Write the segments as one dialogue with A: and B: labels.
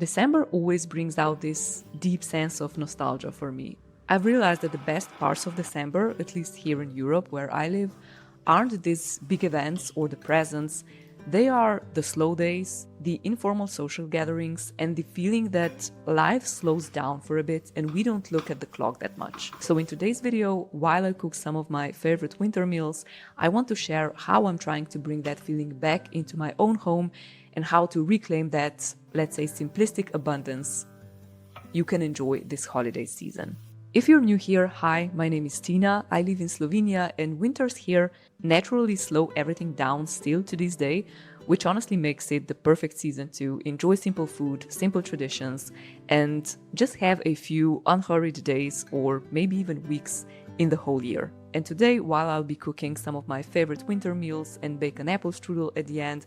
A: December always brings out this deep sense of nostalgia for me. I've realized that the best parts of December, at least here in Europe where I live, aren't these big events or the presents. They are the slow days, the informal social gatherings, and the feeling that life slows down for a bit and we don't look at the clock that much. So in today's video, while I cook some of my favorite winter meals, I want to share how I'm trying to bring that feeling back into my own home and how to reclaim that, let's say, simplistic abundance you can enjoy this holiday season. If you're new here, hi, my name is Tina, I live in Slovenia, and winters here naturally slow everything down still to this day, which honestly makes it the perfect season to enjoy simple food, simple traditions, and just have a few unhurried days or maybe even weeks in the whole year. And today, while I'll be cooking some of my favorite winter meals and bake an apple strudel at the end,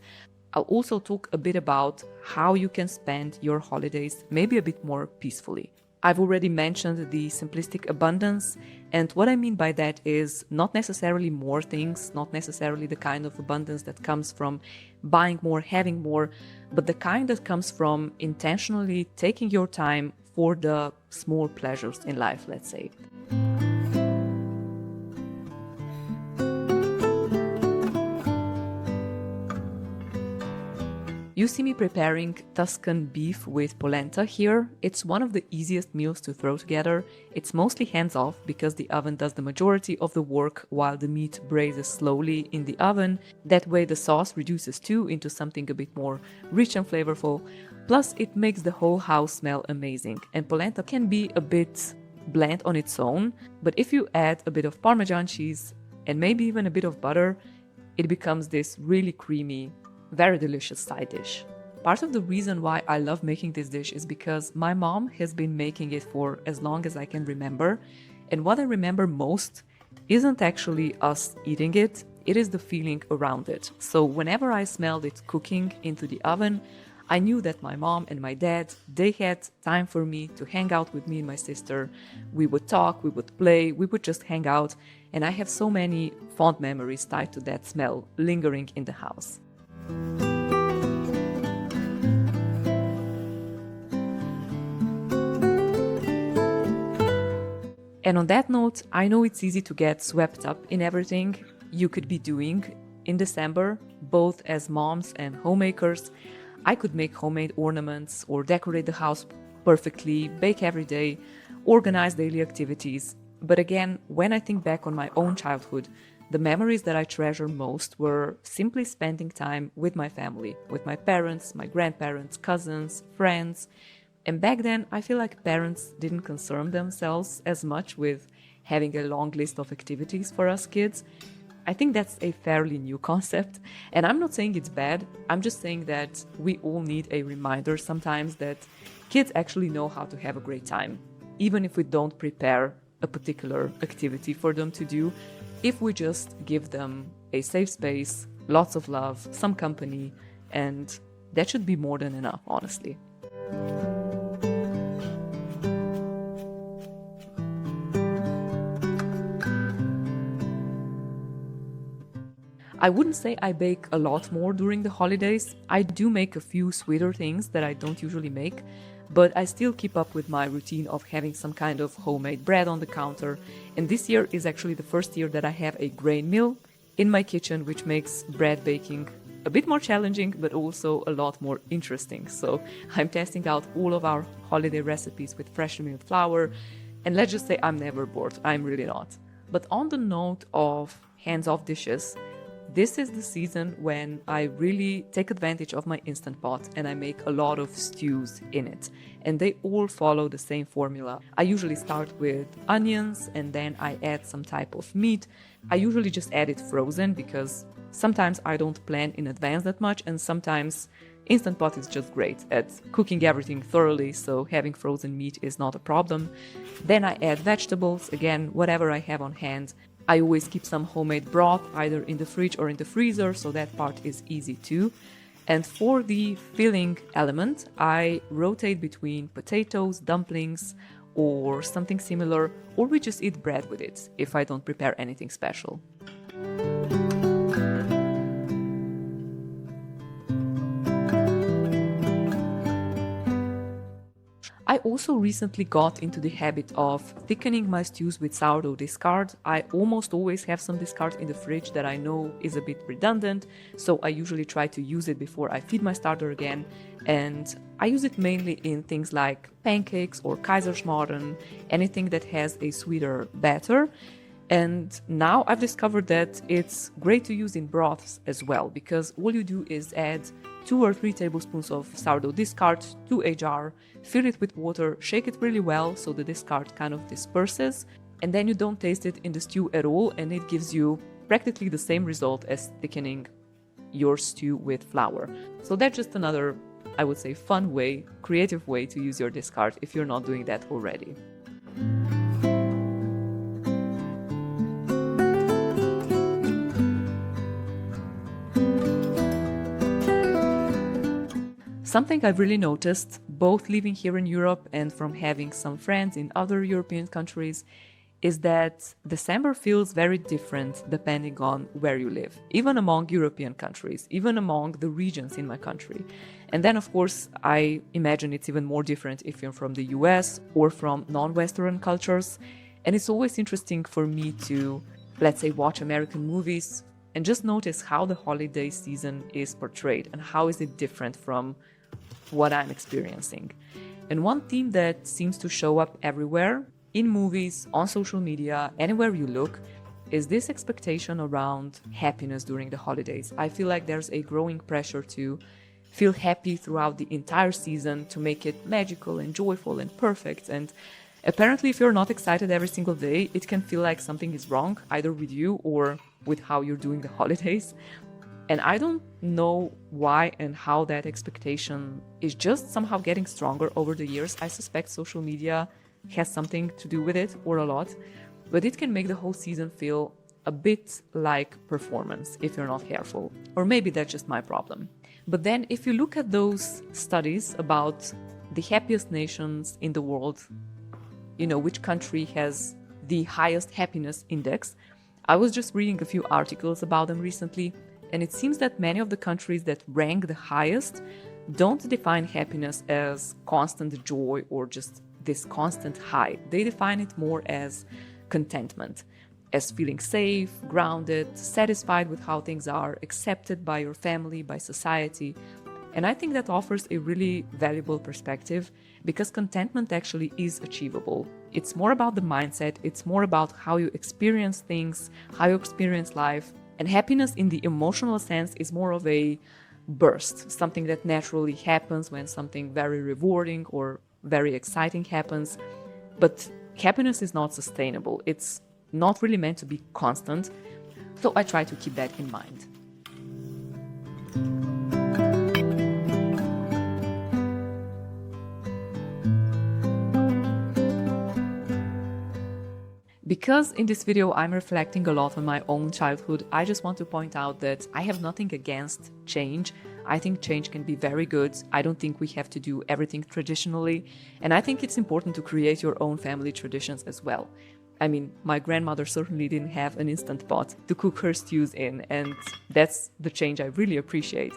A: I'll also talk a bit about how you can spend your holidays maybe a bit more peacefully. I've already mentioned the simplistic abundance, and what I mean by that is not necessarily more things, not necessarily the kind of abundance that comes from buying more, having more, but the kind that comes from intentionally taking your time for the small pleasures in life, let's say. You see me preparing Tuscan beef with polenta here. It's one of the easiest meals to throw together. It's mostly hands-off because the oven does the majority of the work while the meat braises slowly in the oven. That way the sauce reduces too into something a bit more rich and flavorful. Plus it makes the whole house smell amazing. And polenta can be a bit bland on its own, but if you add a bit of Parmesan cheese and maybe even a bit of butter, it becomes this really creamy, very delicious side dish. Part of the reason why I love making this dish is because my mom has been making it for as long as I can remember, and what I remember most isn't actually us eating it, it is the feeling around it. So whenever I smelled it cooking into the oven, I knew that my mom and my dad, they had time for me to hang out with me and my sister. We would talk, we would play, we would just hang out, and I have so many fond memories tied to that smell lingering in the house. And on that note, I know it's easy to get swept up in everything you could be doing in December, both as moms and homemakers. I could make homemade ornaments or decorate the house perfectly, bake every day, organize daily activities. But again, when I think back on my own childhood, the memories that I treasure most were simply spending time with my family, with my parents, my grandparents, cousins, friends. And back then, I feel like parents didn't concern themselves as much with having a long list of activities for us kids. I think that's a fairly new concept, and I'm not saying it's bad, I'm just saying that we all need a reminder sometimes that kids actually know how to have a great time, even if we don't prepare a particular activity for them to do. If we just give them a safe space, lots of love, some company, and that should be more than enough, honestly. I wouldn't say I bake a lot more during the holidays. I do make a few sweeter things that I don't usually make, but I still keep up with my routine of having some kind of homemade bread on the counter. And this year is actually the first year that I have a grain mill in my kitchen, which makes bread baking a bit more challenging, but also a lot more interesting. So I'm testing out all of our holiday recipes with freshly milled flour, and let's just say I'm never bored. I'm really not. But on the note of hands-off dishes, this is the season when I really take advantage of my Instant Pot and I make a lot of stews in it. And they all follow the same formula. I usually start with onions and then I add some type of meat. I usually just add it frozen because sometimes I don't plan in advance that much, and sometimes Instant Pot is just great at cooking everything thoroughly, so having frozen meat is not a problem. Then I add vegetables, again, whatever I have on hand. I always keep some homemade broth either in the fridge or in the freezer, so that part is easy too. And for the filling element, I rotate between potatoes, dumplings, or something similar, or we just eat bread with it if I don't prepare anything special. I also recently got into the habit of thickening my stews with sourdough discard. I almost always have some discard in the fridge that I know is a bit redundant, so I usually try to use it before I feed my starter again. And I use it mainly in things like pancakes or Kaiserschmarrn, anything that has a sweeter batter. And now I've discovered that it's great to use in broths as well, because all you do is add 2 or 3 tablespoons of sourdough discard to a jar, fill it with water, shake it really well so the discard kind of disperses, and then you don't taste it in the stew at all, and it gives you practically the same result as thickening your stew with flour. So that's just another, I would say, fun way, creative way to use your discard if you're not doing that already. Something I've really noticed, both living here in Europe and from having some friends in other European countries, is that December feels very different depending on where you live, even among European countries, even among the regions in my country. And then, of course, I imagine it's even more different if you're from the US or from non-Western cultures. And it's always interesting for me to, let's say, watch American movies and just notice how the holiday season is portrayed and how is it different from what I'm experiencing. And one theme that seems to show up everywhere, in movies, on social media, anywhere you look, is this expectation around happiness during the holidays. I feel like there's a growing pressure to feel happy throughout the entire season, to make it magical and joyful and perfect. And apparently, if you're not excited every single day, it can feel like something is wrong, either with you or with how you're doing the holidays. And I don't know why and how that expectation is just somehow getting stronger over the years. I suspect social media has something to do with it, or a lot, but it can make the whole season feel a bit like performance if you're not careful. Or maybe that's just my problem. But then if you look at those studies about the happiest nations in the world, which country has the highest happiness index, I was just reading a few articles about them recently, and it seems that many of the countries that rank the highest don't define happiness as constant joy or just this constant high. They define it more as contentment, as feeling safe, grounded, satisfied with how things are, accepted by your family, by society. And I think that offers a really valuable perspective, because contentment actually is achievable. It's more about the mindset, it's more about how you experience things, how you experience life. And happiness in the emotional sense is more of a burst, something that naturally happens when something very rewarding or very exciting happens. But happiness is not sustainable. It's not really meant to be constant. So I try to keep that in mind. Because in this video I'm reflecting a lot on my own childhood, I just want to point out that I have nothing against change. I think change can be very good. I don't think we have to do everything traditionally, and I think it's important to create your own family traditions as well. I mean, my grandmother certainly didn't have an instant pot to cook her stews in, and that's the change I really appreciate.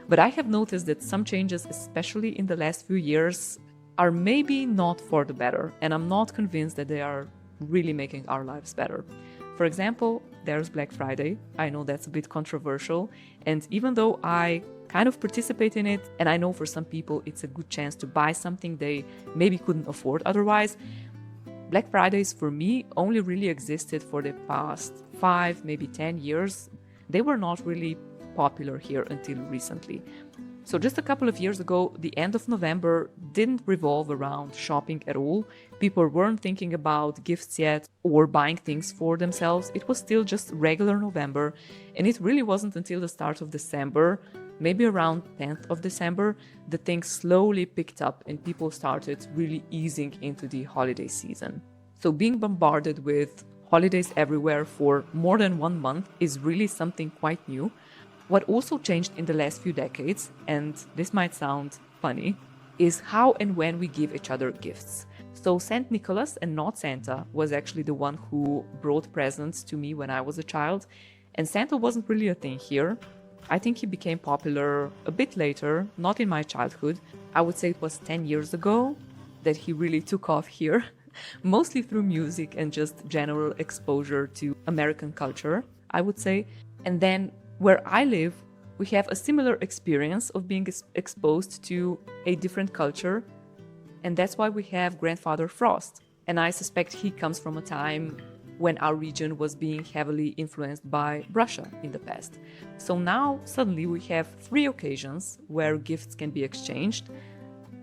A: But I have noticed that some changes, especially in the last few years, are maybe not for the better, and I'm not convinced that they are really making our lives better. For example, there's Black Friday. I know that's a bit controversial, and even though I kind of participate in it, and I know for some people it's a good chance to buy something they maybe couldn't afford otherwise, Black Fridays for me only really existed for the past 5, maybe 10 years. They were not really popular here until recently. So just a couple of years ago, the end of November didn't revolve around shopping at all. People weren't thinking about gifts yet or buying things for themselves. It was still just regular November, and it really wasn't until the start of December, maybe around 10th of December, that things slowly picked up and people started really easing into the holiday season. So being bombarded with holidays everywhere for more than 1 month is really something quite new. What also changed in the last few decades, and this might sound funny, is how and when we give each other gifts. So Saint Nicholas, and not Santa, was actually the one who brought presents to me when I was a child, and Santa wasn't really a thing here. I think he became popular a bit later, not in my childhood. I would say it was 10 years ago, that he really took off here, mostly through music and just general exposure to American culture, I would say. And then where I live, we have a similar experience of being exposed to a different culture, and that's why we have Grandfather Frost. And I suspect he comes from a time when our region was being heavily influenced by Russia in the past. So now suddenly we have 3 occasions where gifts can be exchanged: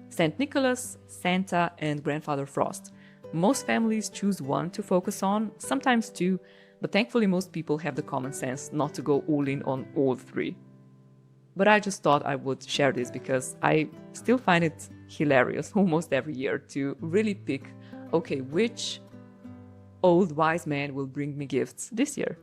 A: St. Nicholas, Santa, and Grandfather Frost. Most families choose one to focus on, sometimes 2, but thankfully most people have the common sense not to go all in on all 3. But I just thought I would share this because I still find it hilarious almost every year to really pick, okay, which old wise man will bring me gifts this year.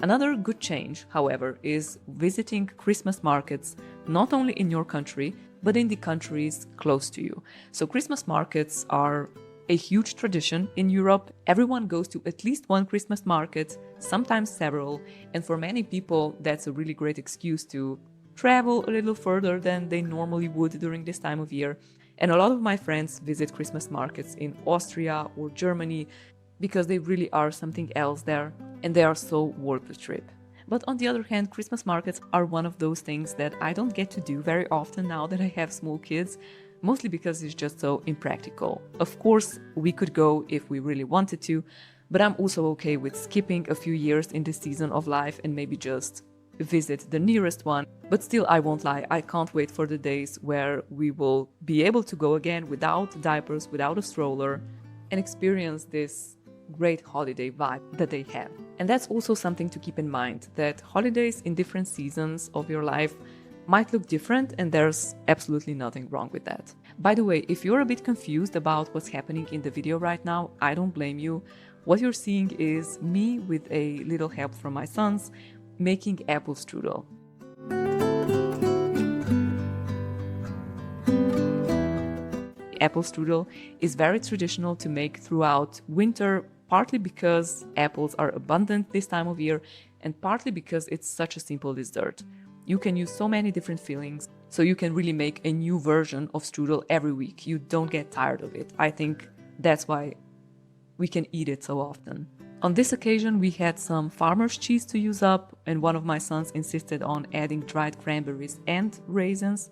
A: Another good change, however, is visiting Christmas markets not only in your country, but in the countries close to you. So Christmas markets are a huge tradition in Europe. Everyone goes to at least one Christmas market, sometimes several, and for many people that's a really great excuse to travel a little further than they normally would during this time of year. And a lot of my friends visit Christmas markets in Austria or Germany because they really are something else there, and they are so worth the trip. But on the other hand, Christmas markets are one of those things that I don't get to do very often now that I have small kids, mostly because it's just so impractical. Of course, we could go if we really wanted to, but I'm also okay with skipping a few years in this season of life and maybe just visit the nearest one. But still, I won't lie, I can't wait for the days where we will be able to go again without diapers, without a stroller, and experience this great holiday vibe that they have. And that's also something to keep in mind, that holidays in different seasons of your life might look different, and there's absolutely nothing wrong with that. By the way, if you're a bit confused about what's happening in the video right now, I don't blame you. What you're seeing is me with a little help from my sons making apple strudel. Apple strudel is very traditional to make throughout winter, partly because apples are abundant this time of year, and partly because it's such a simple dessert. You can use so many different fillings, so you can really make a new version of strudel every week. You don't get tired of it. I think that's why we can eat it so often. On this occasion, we had some farmer's cheese to use up, and one of my sons insisted on adding dried cranberries and raisins,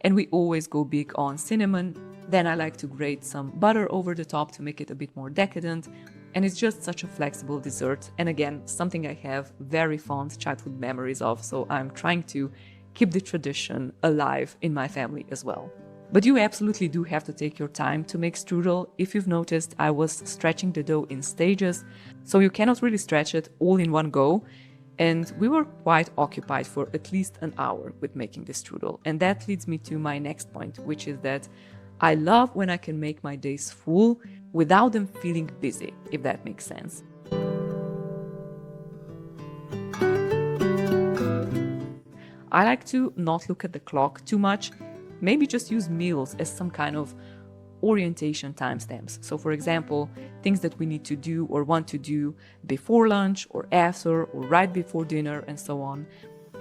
A: and we always go big on cinnamon. Then I like to grate some butter over the top to make it a bit more decadent, and it's just such a flexible dessert, and again, something I have very fond childhood memories of, so I'm trying to keep the tradition alive in my family as well. But you absolutely do have to take your time to make strudel. If you've noticed, I was stretching the dough in stages, so you cannot really stretch it all in one go, and we were quite occupied for at least an hour with making this strudel. And that leads me to my next point, which is that I love when I can make my days full without them feeling busy, if that makes sense. I like to not look at the clock too much, maybe just use meals as some kind of orientation timestamps. So for example, things that we need to do or want to do before lunch or after or right before dinner and so on.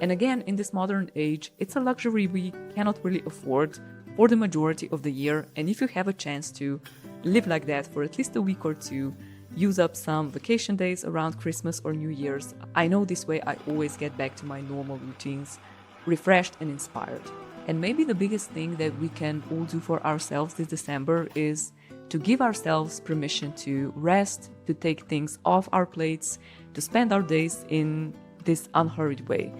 A: And again, in this modern age, it's a luxury we cannot really afford for the majority of the year, and if you have a chance to live like that for at least a week or 2, use up some vacation days around Christmas or New Year's. I know this way I always get back to my normal routines, refreshed and inspired. And maybe the biggest thing that we can all do for ourselves this December is to give ourselves permission to rest, to take things off our plates, to spend our days in this unhurried way.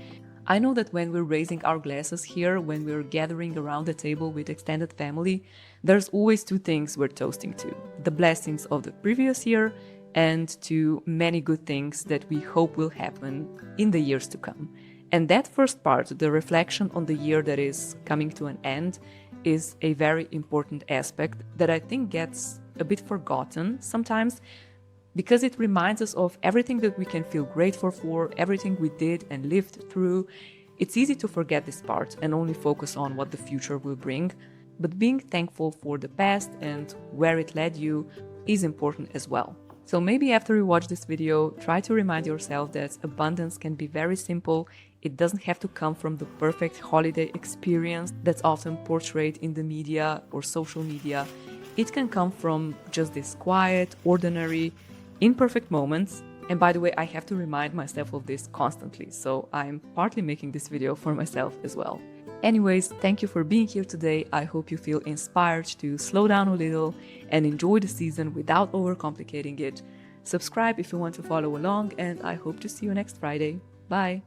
A: I know that when we're raising our glasses here, when we're gathering around the table with extended family, there's always 2 things we're toasting to: the blessings of the previous year and to many good things that we hope will happen in the years to come. And that first part, the reflection on the year that is coming to an end, is a very important aspect that I think gets a bit forgotten sometimes, because it reminds us of everything that we can feel grateful for, everything we did and lived through. It's easy to forget this part and only focus on what the future will bring, but being thankful for the past and where it led you is important as well. So maybe after you watch this video, try to remind yourself that abundance can be very simple It doesn't have to come from the perfect holiday experience that's often portrayed in the media or social media. It can come from just these quiet, ordinary, imperfect moments. And by the way, I have to remind myself of this constantly, so I'm partly making this video for myself as well. Anyways, thank you for being here today. I hope you feel inspired to slow down a little and enjoy the season without overcomplicating it. Subscribe if you want to follow along, and I hope to see you next Friday. Bye!